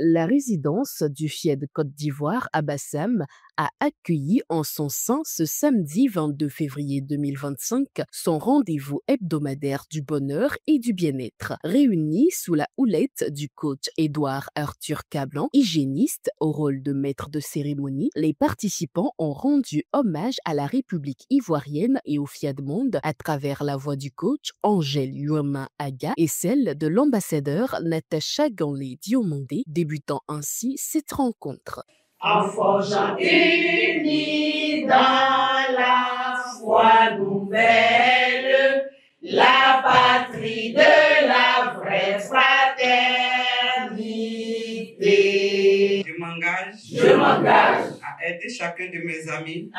La résidence du FIED Côte d'Ivoire à Bassam a accueilli en son sein ce samedi 22 février 2025 son rendez-vous hebdomadaire du bonheur et du bien-être. Réunis sous la houlette du coach Édouard Arthur Cablan, hygiéniste au rôle de maître de cérémonie, les participants ont rendu hommage à la République ivoirienne et au FIED Monde à travers la voix du coach Angèle Yuama Aga et celle de l'ambassadeur Natacha Ganlé-Diomandé, débutant ainsi cette rencontre. En forgeant unis dans la foi nouvelle, la patrie de la vraie fraternité. Je m'engage à aider chacun de mes amis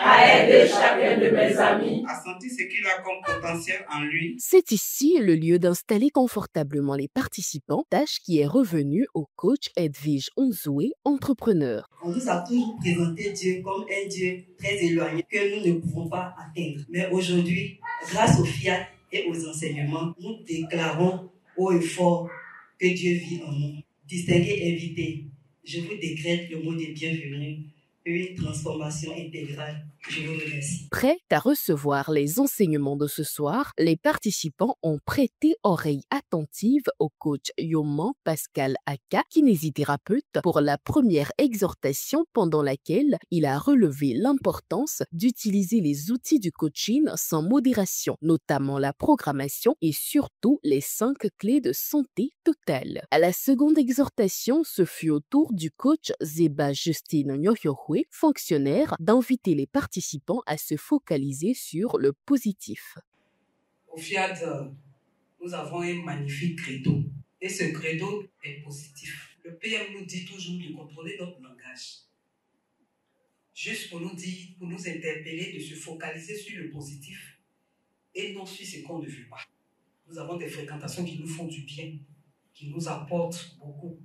à sentir ce qu'il a comme potentiel en lui. C'est ici le lieu d'installer confortablement les participants, tâche qui est revenue au coach Edwige Onzoué, entrepreneur. On nous a toujours présenté Dieu comme un Dieu très éloigné que nous ne pouvons pas atteindre. Mais aujourd'hui, grâce au fiat et aux enseignements, nous déclarons haut et fort que Dieu vit en nous. Distingués invités, je vous décrète le mot de bienvenue, une transformation intégrale. Je vous remercie. Prêts à recevoir les enseignements de ce soir, les participants ont prêté oreille attentive au coach Yoman Pascal Aka, kinésithérapeute, pour la première exhortation pendant laquelle il a relevé l'importance d'utiliser les outils du coaching sans modération, notamment la programmation et surtout les 5 clés de santé totale. À la seconde exhortation, ce fut au tour du coach Zeba Justine Nyohyohwe, fonctionnaire, d'inviter les participants à se focaliser sur le positif. Au FIAD, nous avons un magnifique credo. Et ce credo est positif. Le PM nous dit toujours de contrôler notre langage. Juste pour nous dire, pour nous interpeller, de se focaliser sur le positif et non sur ce qu'on ne veut pas. Nous avons des fréquentations qui nous font du bien, qui nous apportent beaucoup.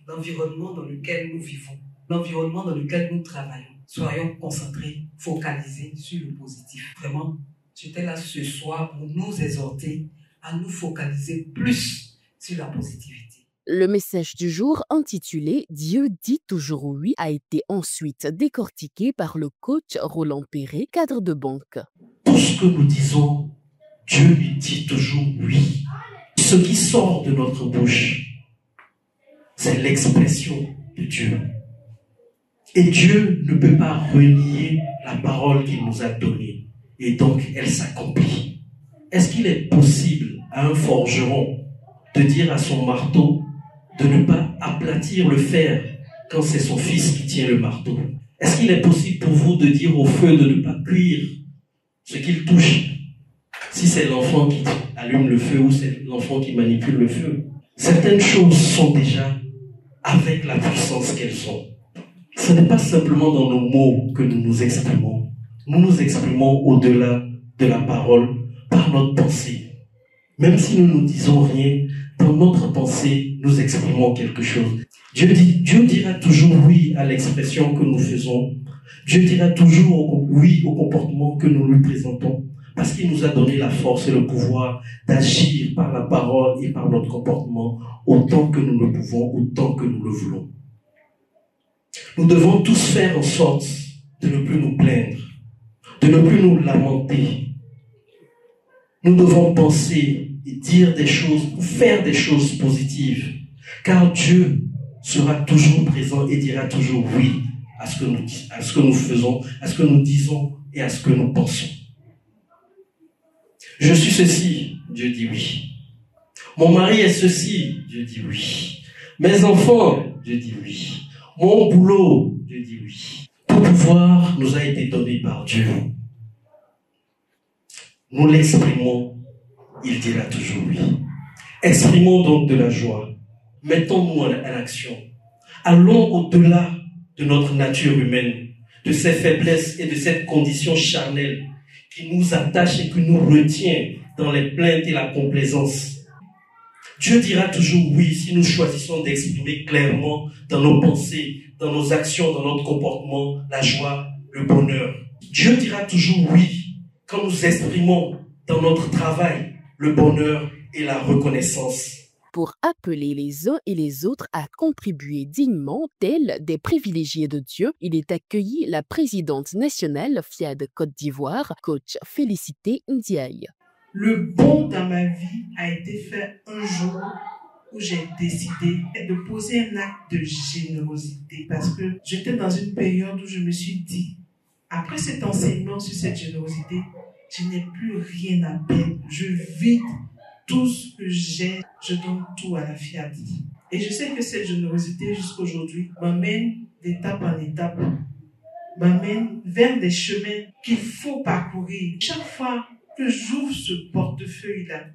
L'environnement dans lequel nous vivons, l'environnement dans lequel nous travaillons. Soyons concentrés, focalisés sur le positif. Vraiment, j'étais là ce soir pour nous exhorter à nous focaliser plus sur la positivité. Le message du jour intitulé « Dieu dit toujours oui » a été ensuite décortiqué par le coach Roland Perret, cadre de banque. Tout ce que nous disons, Dieu lui dit toujours oui. Ce qui sort de notre bouche, c'est l'expression de Dieu. Et Dieu ne peut pas renier la parole qu'il nous a donnée. Et donc, elle s'accomplit. Est-ce qu'il est possible à un forgeron de dire à son marteau de ne pas aplatir le fer quand c'est son fils qui tient le marteau? Est-ce qu'il est possible pour vous de dire au feu de ne pas cuire ce qu'il touche si c'est l'enfant qui allume le feu ou c'est l'enfant qui manipule le feu? Certaines choses sont déjà avec la puissance qu'elles sont. Ce n'est pas simplement dans nos mots que nous nous exprimons. Nous nous exprimons au-delà de la parole par notre pensée. Même si nous ne disons rien, dans notre pensée, nous exprimons quelque chose. Dieu dira toujours oui à l'expression que nous faisons. Dieu dira toujours oui au comportement que nous lui présentons. Parce qu'il nous a donné la force et le pouvoir d'agir par la parole et par notre comportement autant que nous le pouvons, autant que nous le voulons. Nous devons tous faire en sorte de ne plus nous plaindre, de ne plus nous lamenter. Nous devons penser et dire des choses, faire des choses positives, car Dieu sera toujours présent et dira toujours oui à ce que nous faisons, à ce que nous disons et à ce que nous pensons. Je suis ceci, Dieu dit oui. Mon mari est ceci, Dieu dit oui. Mes enfants, Dieu dit oui. Mon boulot, Dieu dit oui. Tout pouvoir nous a été donné par Dieu. Nous l'exprimons, il dira toujours oui. Exprimons donc de la joie. Mettons-nous en action. Allons au-delà de notre nature humaine, de ses faiblesses et de cette condition charnelle qui nous attache et qui nous retient dans les plaintes et la complaisance. Dieu dira toujours oui si nous choisissons d'exprimer clairement dans nos pensées, dans nos actions, dans notre comportement, la joie, le bonheur. Dieu dira toujours oui quand nous exprimons dans notre travail le bonheur et la reconnaissance. Pour appeler les uns et les autres à contribuer dignement, tels des privilégiés de Dieu, il est accueilli la présidente nationale FIAD Côte d'Ivoire, coach Félicité Ndiaye. Le bon dans ma vie a été fait un jour où j'ai décidé de poser un acte de générosité parce que j'étais dans une période où je me suis dit, après cet enseignement sur cette générosité, je n'ai plus rien à perdre. Je vide tout ce que j'ai, je donne tout à la FIAD. Et je sais que cette générosité jusqu'à aujourd'hui m'amène d'étape en étape, m'amène vers des chemins qu'il faut parcourir. Chaque fois que j'ouvre ce portefeuille-là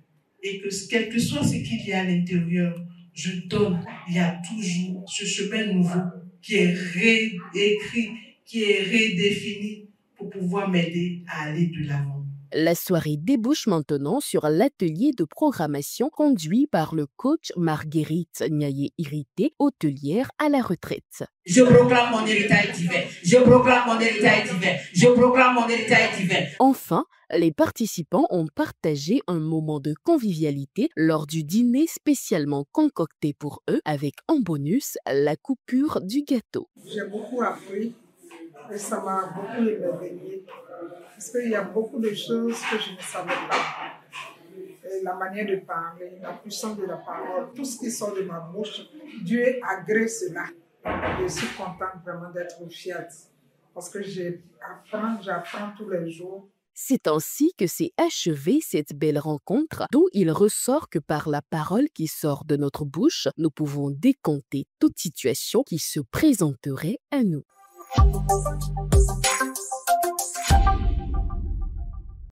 et que quel que soit ce qu'il y a à l'intérieur, je donne, il y a toujours ce chemin nouveau qui est réécrit, qui est redéfini pour pouvoir m'aider à aller de l'avant. La soirée débouche maintenant sur l'atelier de programmation conduit par le coach Marguerite Niaye-Irité, hôtelière à la retraite. Je proclame mon héritage divin. Je proclame mon héritage divin. Je proclame mon héritage divin. Enfin, les participants ont partagé un moment de convivialité lors du dîner spécialement concocté pour eux avec en bonus la coupure du gâteau. J'ai beaucoup appris et ça m'a beaucoup émerveillée. Parce qu'il y a beaucoup de choses que je ne savais pas. Et la manière de parler, la puissance de la parole, tout ce qui sort de ma bouche, Dieu agrée cela. Je suis contente vraiment d'être FIAD parce que j'apprends tous les jours. C'est ainsi que s'est achevée cette belle rencontre, d'où il ressort que par la parole qui sort de notre bouche, nous pouvons décompter toute situation qui se présenterait à nous.